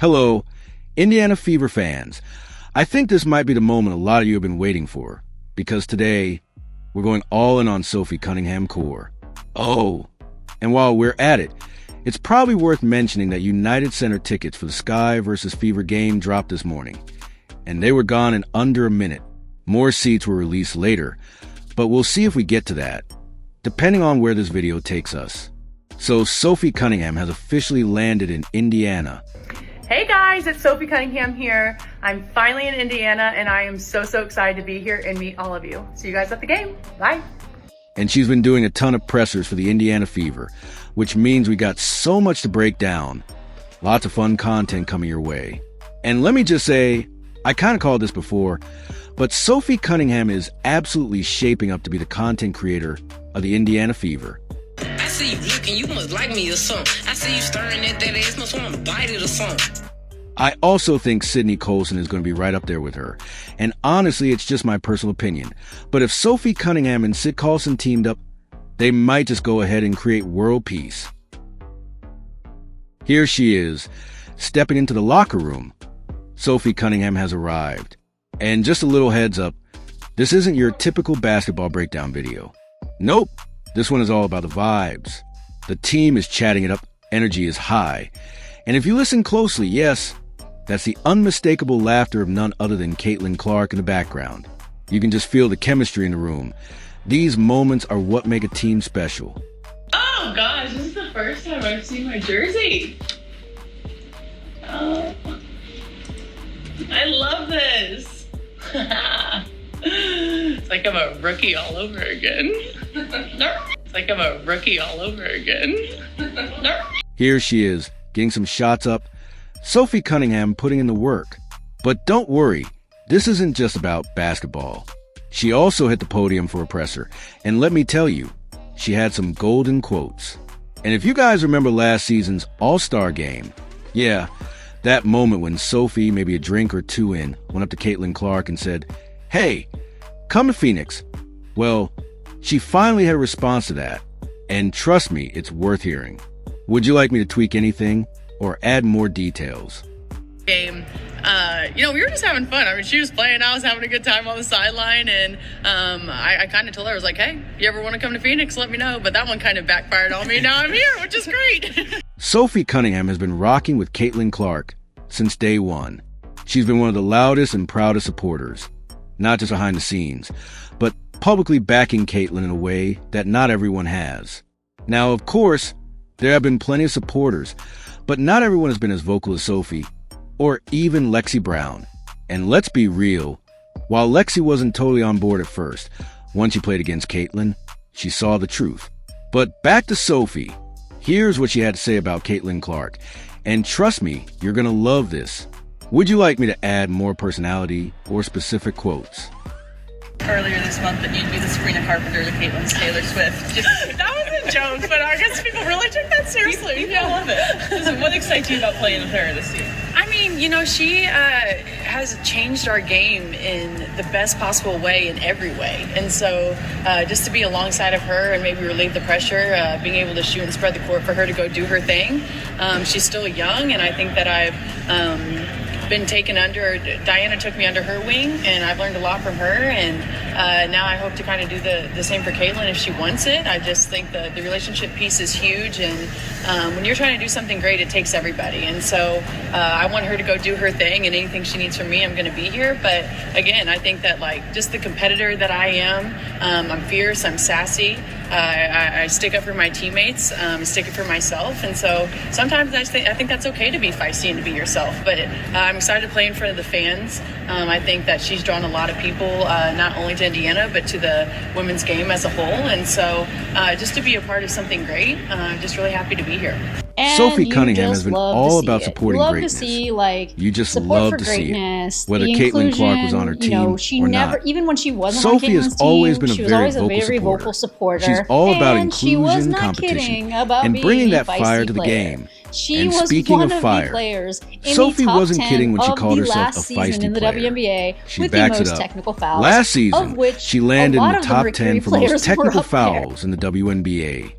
Hello, Indiana Fever fans. I think this might be the moment a lot of you have been waiting for, because today we're going all in on Sophie Cunningham core. Oh, and while we're at it, it's probably worth mentioning that United Center tickets for the Sky versus Fever game dropped this morning, and they were gone in under a minute. More seats were released later, but we'll see if we get to that, depending on where this video takes us. So Sophie Cunningham has officially landed in Indiana. Hey guys, it's Sophie Cunningham here. I'm finally in Indiana and I am so excited to be here and meet all of you. See you guys at the game. Bye. And she's been doing a ton of pressers for the Indiana Fever, which means we got so much to break down. Lots of fun content coming your way. And let me just say, I kind of called this before, but Sophie Cunningham is absolutely shaping up to be the content creator of the Indiana Fever. I see you looking, you must like me or something. I see you staring at that ass, must want to bite it or something. I also think Sydney Colson is going to be right up there with her. And honestly, it's just my personal opinion. But if Sophie Cunningham and Sid Colson teamed up, they might just go ahead and create world peace. Here she is, stepping into the locker room. Sophie Cunningham has arrived. And just a little heads up, this isn't your typical basketball breakdown video. Nope, this one is all about the vibes. The team is chatting it up, energy is high. And if you listen closely, yes, that's the unmistakable laughter of none other than Caitlin Clark in the background. You can just feel the chemistry in the room. These moments are what make a team special. Oh gosh, this is the first time I've seen my jersey. Oh, I love this. It's like I'm a rookie all over again. It's like I'm a rookie all over again. Here she is, getting some shots up. Sophie Cunningham putting in the work. But don't worry, this isn't just about basketball. She also hit the podium for a presser, and let me tell you, she had some golden quotes. And if you guys remember last season's All-Star game, yeah, that moment when Sophie, maybe a drink or two in, went up to Caitlin Clark and said, "Hey, come to Phoenix." Well, she finally had a response to that, and trust me, it's worth hearing. Would you like me to tweak anything or add more details? Game. We were just having fun. I mean, she was playing, I was having a good time on the sideline, and I kind of told her, I was like, hey, if you ever want to come to Phoenix, let me know. But that one kind of backfired on me. Now I'm here, which is great. Sophie Cunningham has been rocking with Caitlin Clark since day one. She's been one of the loudest and proudest supporters, not just behind the scenes, but publicly backing Caitlin in a way that not everyone has. Now, of course, there have been plenty of supporters, but not everyone has been as vocal as Sophie, or even Lexi Brown. And let's be real, while Lexi wasn't totally on board at first, once she played against Caitlin, she saw the truth. But back to Sophie. Here's what she had to say about Caitlin Clark. And trust me, you're gonna love this. Would you like me to add more personality or specific quotes? Earlier this month that you'd be the Sabrina Carpenter to Caitlin's Taylor Swift. That was a joke, but I guess people really took that seriously. People love it. So what excites you about playing with her this year? I mean, she has changed our game in the best possible way in every way. And so just to be alongside of her and maybe relieve the pressure, being able to shoot and spread the court for her to go do her thing. She's still young, and I think that I've been taken under, Diana took me under her wing, and I've learned a lot from her, and now I hope to kind of do the same for Caitlin if she wants it. I just think the relationship piece is huge, and when you're trying to do something great, it takes everybody, and so I want her to go do her thing, and anything she needs from me, I'm going to be here. But again, I think that just the competitor that I am, I'm fierce, I'm sassy, I stick up for my teammates, stick up for myself, and so sometimes I think that's okay to be feisty and to be yourself, but I'm excited to play in front of the fans. I think that she's drawn a lot of people, not only to Indiana, but to the women's game as a whole, and so just to be a part of something great, I'm just really happy to be here. And Sophie Cunningham has been all about supporting you love greatness. To see, you just support love for to see greatness, it, whether the Caitlin Clark was on her team she or never, not. even when she wasn't Sophie on has Caitlin's always team, been a she was very always a vocal very supporter. vocal supporter. She's all about and she inclusion, was not competition, kidding about and being bringing a that fire feisty to the player. game. She And was speaking one of of fire, the players in Sophie the top wasn't 10 kidding when she of called the herself last a season feisty in the player. WNBA She with the backs it most up. technical fouls. Last season, of which she landed a in lot the of top Mercury 10 for players most were technical up there. fouls in the WNBA.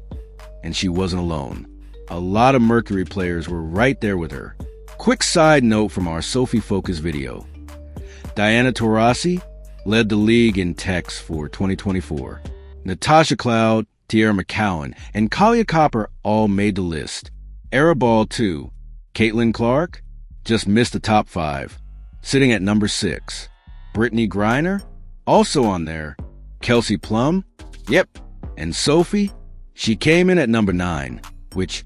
And she wasn't alone. A lot of Mercury players were right there with her. Quick side note from our Sophie Focus video. Diana Taurasi led the league in techs for 2024. Natasha Cloud, Tierra McCowan, and Kalia Copper all made the list. Araball, too. Caitlin Clark just missed the top 5, sitting at number 6. Brittany Griner, also on there. Kelsey Plum, yep. And Sophie, she came in at number 9, which,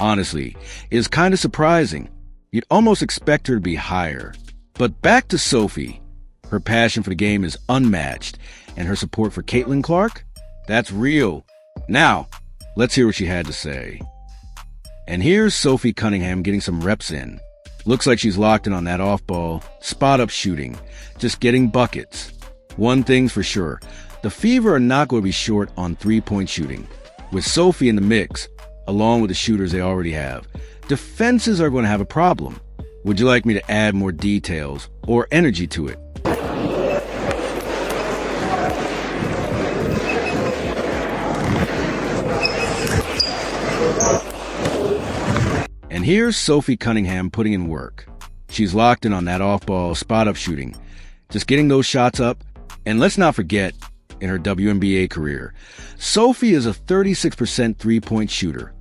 honestly, is kind of surprising. You'd almost expect her to be higher. But back to Sophie. Her passion for the game is unmatched, and her support for Caitlin Clark, that's real. Now, let's hear what she had to say. And here's Sophie Cunningham getting some reps in. Looks like she's locked in on that off-ball, spot-up shooting, just getting buckets. One thing's for sure, the Fever are not going to be short on three-point shooting. With Sophie in the mix, along with the shooters they already have, defenses are going to have a problem. Would you like me to add more details or energy to it? And here's Sophie Cunningham putting in work. She's locked in on that off-ball, spot-up shooting, just getting those shots up. And let's not forget, in her WNBA career, Sophie is a 36% three-point shooter,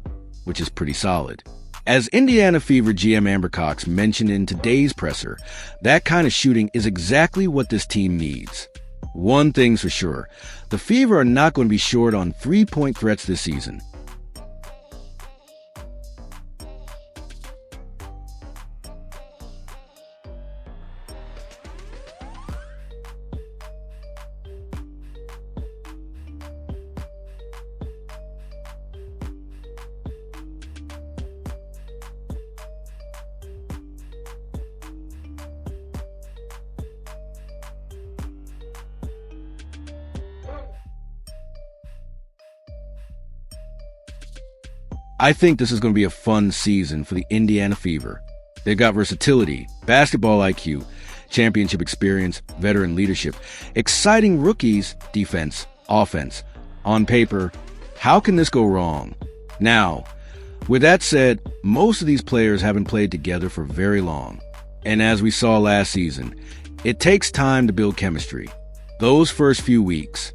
which is pretty solid. As Indiana Fever GM Amber Cox mentioned in today's presser, that kind of shooting is exactly what this team needs. One thing's for sure, the Fever are not going to be short on three-point threats this season. I think this is going to be a fun season for the Indiana Fever. They've got versatility, basketball IQ, championship experience, veteran leadership, exciting rookies, defense, offense. On paper, how can this go wrong? Now, with that said, most of these players haven't played together for very long. And as we saw last season, it takes time to build chemistry. Those first few weeks,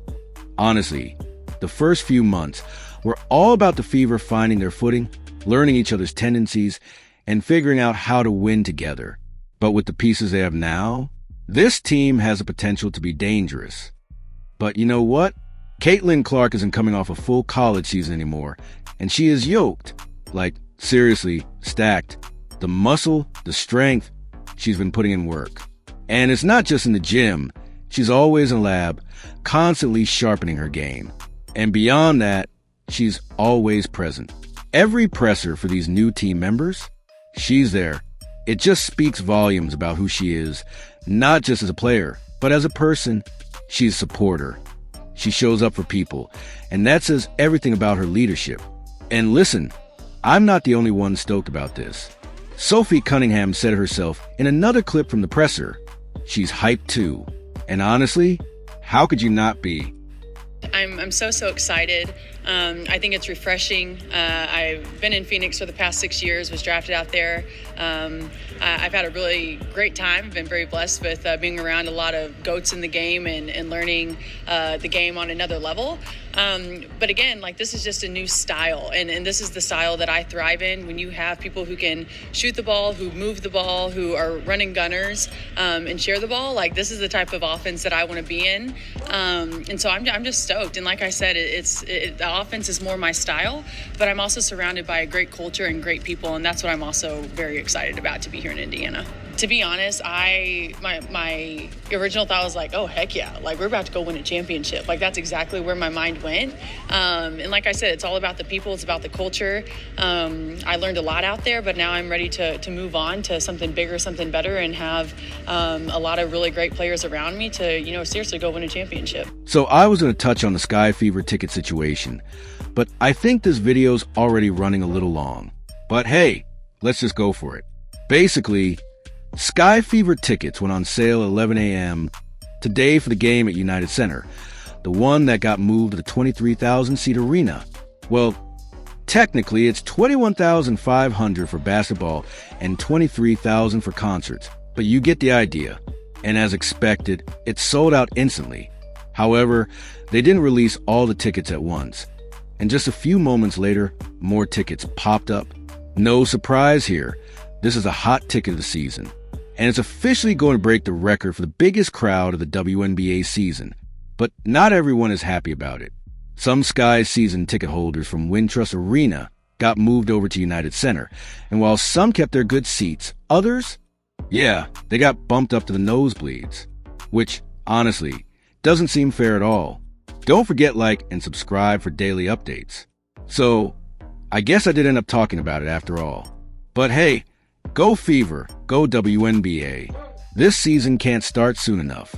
honestly, the first few months, were all about the Fever finding their footing, learning each other's tendencies, and figuring out how to win together. But with the pieces they have now, this team has the potential to be dangerous. But you know what? Caitlin Clark isn't coming off a full college season anymore, and she is yoked. Like, seriously, stacked. The muscle, the strength, she's been putting in work. And it's not just in the gym. She's always in the lab, constantly sharpening her game. And beyond that, she's always present. Every presser for these new team members, she's there. It just speaks volumes about who she is, not just as a player, but as a person. She's a supporter. She shows up for people, and that says everything about her leadership. And listen, I'm not the only one stoked about this. Sophie Cunningham said herself in another clip from the presser, she's hyped too. And honestly, how could you not be? I'm so excited. I think it's refreshing. I've been in Phoenix for the past 6 years, was drafted out there. I've had a really great time. I've been very blessed with being around a lot of GOATs in the game and learning the game on another level. But again, like, this is just a new style, and this is the style that I thrive in. When you have people who can shoot the ball, who move the ball, who are running gunners, and share the ball, like, this is the type of offense that I want to be in. And so I'm just stoked. And like I said, the offense is more my style, but I'm also surrounded by a great culture and great people, and that's what I'm also very excited about, to be here in Indiana. To be honest, my original thought was like, oh, heck yeah, like, we're about to go win a championship. Like, that's exactly where my mind went. And like I said, it's all about the people, it's about the culture. I learned a lot out there, but now I'm ready to move on to something bigger, something better, and have a lot of really great players around me to, seriously go win a championship. So I was going to touch on the Sky Fever ticket situation, but I think this video's already running a little long. But hey, let's just go for it. Basically, Sky Fever tickets went on sale at 11 a.m. today for the game at United Center, the one that got moved to the 23,000-seat arena. Well, Technically, it's $21,500 for basketball and $23,000 for concerts, but you get the idea. And as expected, it sold out instantly. However, they didn't release all the tickets at once. And just a few moments later, more tickets popped up. No surprise here. This is a hot ticket of the season. And it's officially going to break the record for the biggest crowd of the WNBA season. But not everyone is happy about it. Some Sky season ticket holders from Wintrust Arena got moved over to United Center. And while some kept their good seats, others, they got bumped up to the nosebleeds. Which, honestly, doesn't seem fair at all. Don't forget like and subscribe for daily updates. So, I guess I did end up talking about it after all. But hey, go Fever, go WNBA. This season can't start soon enough.